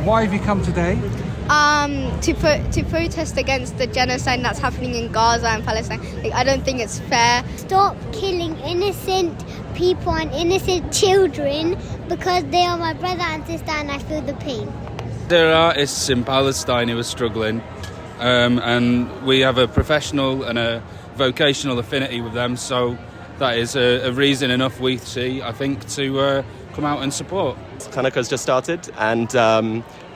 Why have you come today? To protest against the genocide that's happening in Gaza and Palestine. I don't think it's fair. Stop killing innocent people and innocent children because they are my brother and sister and I feel the pain. There are artists in Palestine who are struggling, and we have a professional and a vocational affinity with them, so that is a reason enough we see, I think, to come out and support. Hanukkah's just started, and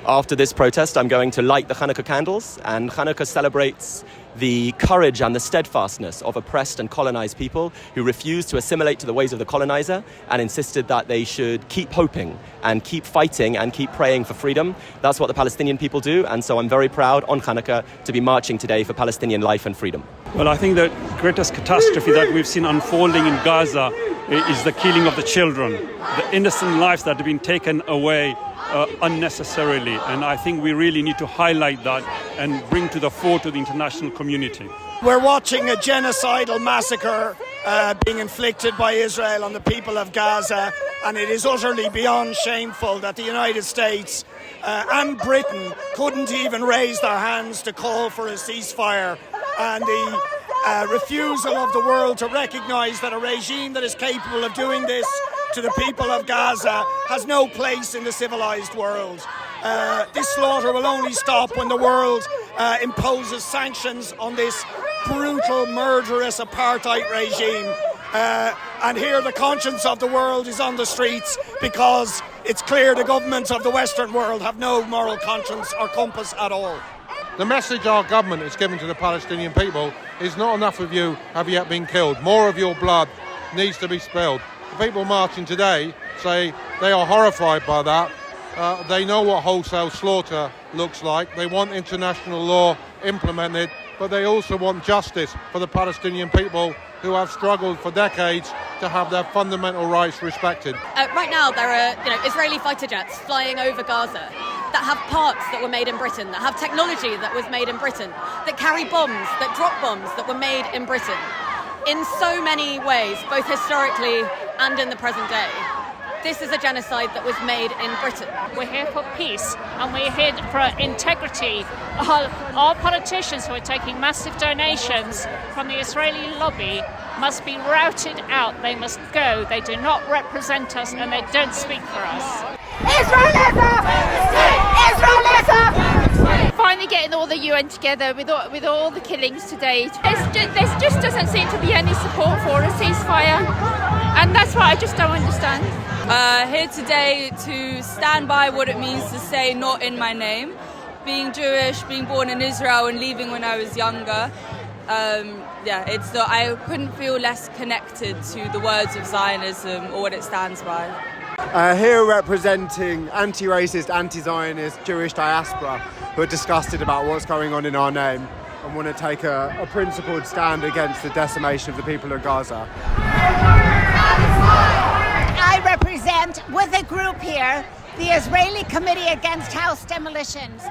after this protest I'm going to light the Hanukkah candles, and Hanukkah celebrates the courage and the steadfastness of oppressed and colonized people who refused to assimilate to the ways of the colonizer and insisted that they should keep hoping and keep fighting and keep praying for freedom. That's what the Palestinian people do, and so I'm very proud on Hanukkah to be marching today for Palestinian life and freedom. Well, I think the greatest catastrophe that we've seen unfolding in Gaza is the killing of the children, the innocent lives that have been taken away unnecessarily, and I think we really need to highlight that and bring to the fore to the international community. We're watching a genocidal massacre being inflicted by Israel on the people of Gaza, and it is utterly beyond shameful that the United States and Britain couldn't even raise their hands to call for a ceasefire, and the refusal of the world to recognise that a regime that is capable of doing this to the people of Gaza has no place in the civilised world. This slaughter will only stop when the world imposes sanctions on this brutal, murderous apartheid regime. And here the conscience of the world is on the streets because it's clear the governments of the Western world have no moral conscience or compass at all. The message our government is giving to the Palestinian people is not enough of you have yet been killed. More of your blood needs to be spilled. The people marching today say they are horrified by that. They know what wholesale slaughter looks like. They want international law implemented, but they also want justice for the Palestinian people who have struggled for decades to have their fundamental rights respected. Right now there are Israeli fighter jets flying over Gaza that have parts that were made in Britain, that have technology that was made in Britain, that carry bombs, that drop bombs that were made in Britain. In so many ways, both historically and in the present day, this is a genocide that was made in Britain. We're here for peace and we're here for integrity. Our politicians who are taking massive donations from the Israeli lobby must be routed out. They must go. They do not represent us and they don't speak for us. Israelism! Israelism! Finally getting all the UN together with all the killings today. There just doesn't seem to be any support for a ceasefire, and that's what I just don't understand. Here today to stand by what it means to say not in my name. Being Jewish, being born in Israel and leaving when I was younger, I couldn't feel less connected to the words of Zionism or what it stands by. Here representing anti-racist, anti-Zionist Jewish diaspora who are disgusted about what's going on in our name and want to take a principled stand against the decimation of the people of Gaza. I represent, with a group here, the Israeli Committee Against House Demolitions.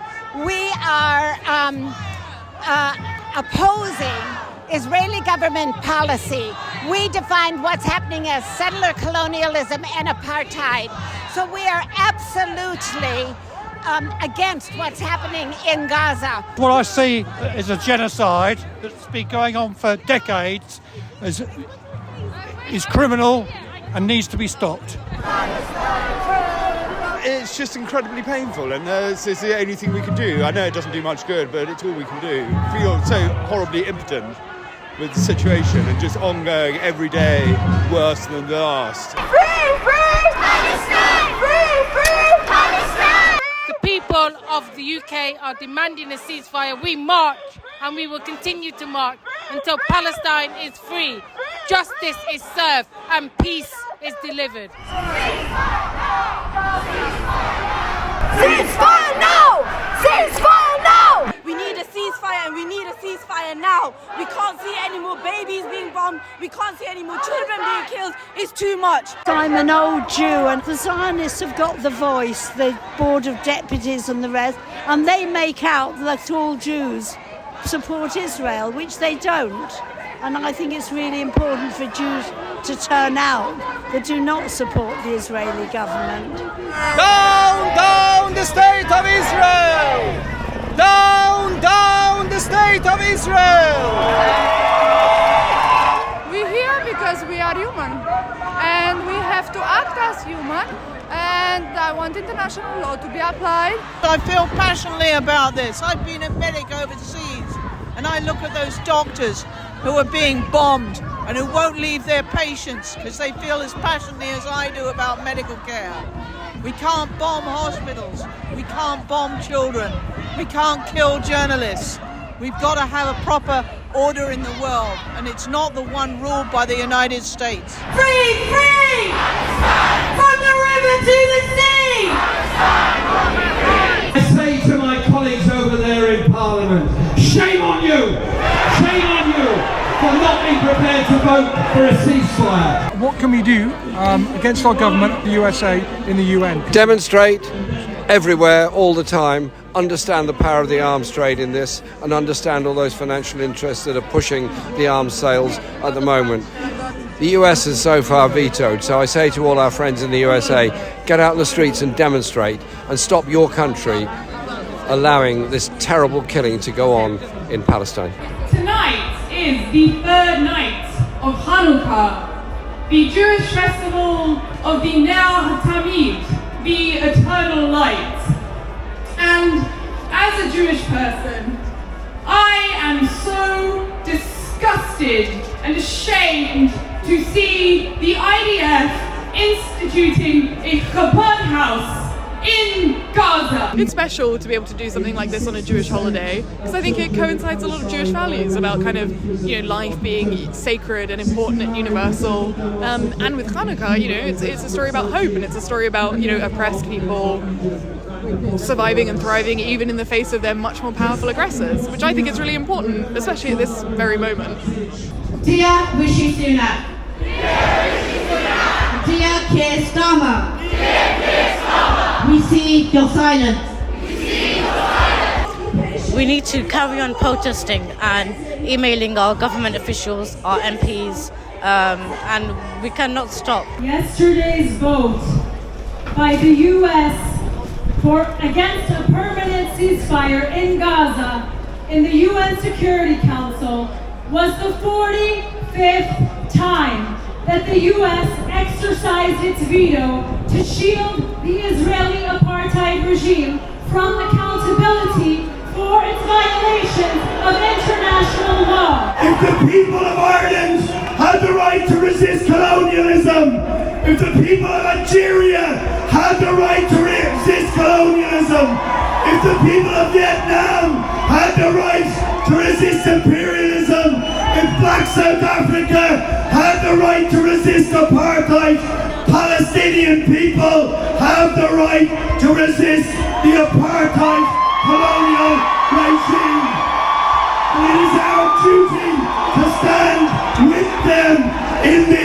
We are opposing Israeli government policy. We defined what's happening as settler colonialism and apartheid. So we are absolutely against what's happening in Gaza. What I see is a genocide that's been going on for decades, is criminal and needs to be stopped. It's just incredibly painful, and it's the only thing we can do. I know it doesn't do much good, but it's all we can do. We feel so horribly impotent with the situation and just ongoing every day worse than the last. Free, free Palestine! Free, free Palestine! The people of the UK are demanding a ceasefire. We march and we will continue to march until Palestine is free, justice is served and peace is delivered. Ceasefire now! Ceasefire now! We need a ceasefire and we need a ceasefire now. We can't see any more babies being bombed. We can't see any more children being killed. It's too much. I'm an old Jew and the Zionists have got the voice, the Board of Deputies and the rest, and they make out that all Jews support Israel, which they don't. And I think it's really important for Jews to turn out that do not support the Israeli government. Down, down the state of Israel! Down, down the state of Israel! We're here because we are human and we have to act as human, and I want international law to be applied. I feel passionately about this. I've been a medic overseas and I look at those doctors who are being bombed and who won't leave their patients because they feel as passionately as I do about medical care. We can't bomb hospitals. We can't bomb children. We can't kill journalists. We've got to have a proper order in the world, and it's not the one ruled by the United States. Free, free! From the river to the sea! I say to my colleagues over there in Parliament, shame on you! Shame on you for not being prepared to vote for a ceasefire. What can we do against our government, the USA, in the UN? Demonstrate everywhere, all the time, understand the power of the arms trade in this, and understand all those financial interests that are pushing the arms sales at the moment. The US has so far vetoed, so I say to all our friends in the USA, get out in the streets and demonstrate and stop your country allowing this terrible killing to go on in Palestine. Tonight is the third night of Hanukkah, the Jewish festival of the Ner HaTamid, the eternal light. And as a Jewish person, I am so disgusted and ashamed to see the IDF instituting a Chabad house in Gaza. It's special to be able to do something like this on a Jewish holiday because I think it coincides a lot of Jewish values about kind of, life being sacred and important and universal. And with Hanukkah, it's a story about hope, and it's a story about, oppressed people surviving and thriving even in the face of their much more powerful aggressors, which I think is really important, especially at this very moment. Dear Rishi Sunak. Dear Keir Starmer. We see your silence. We need to carry on protesting and emailing our government officials, our MPs, and we cannot stop. Yesterday's vote by the U.S. against a permanent ceasefire in Gaza in the UN Security Council was the 45th time that the U.S. exercised its veto to shield the Israeli apartheid regime from accountability for its violations of international law. If the people of Ireland had the right to resist colonialism, if the people of Algeria had the right to resist colonialism, if the people of Vietnam had the right to resist imperialism, if Black South Africa had the right to resist apartheid, Palestinian people have the right to resist the apartheid colonial regime. And it is our duty to stand with them in this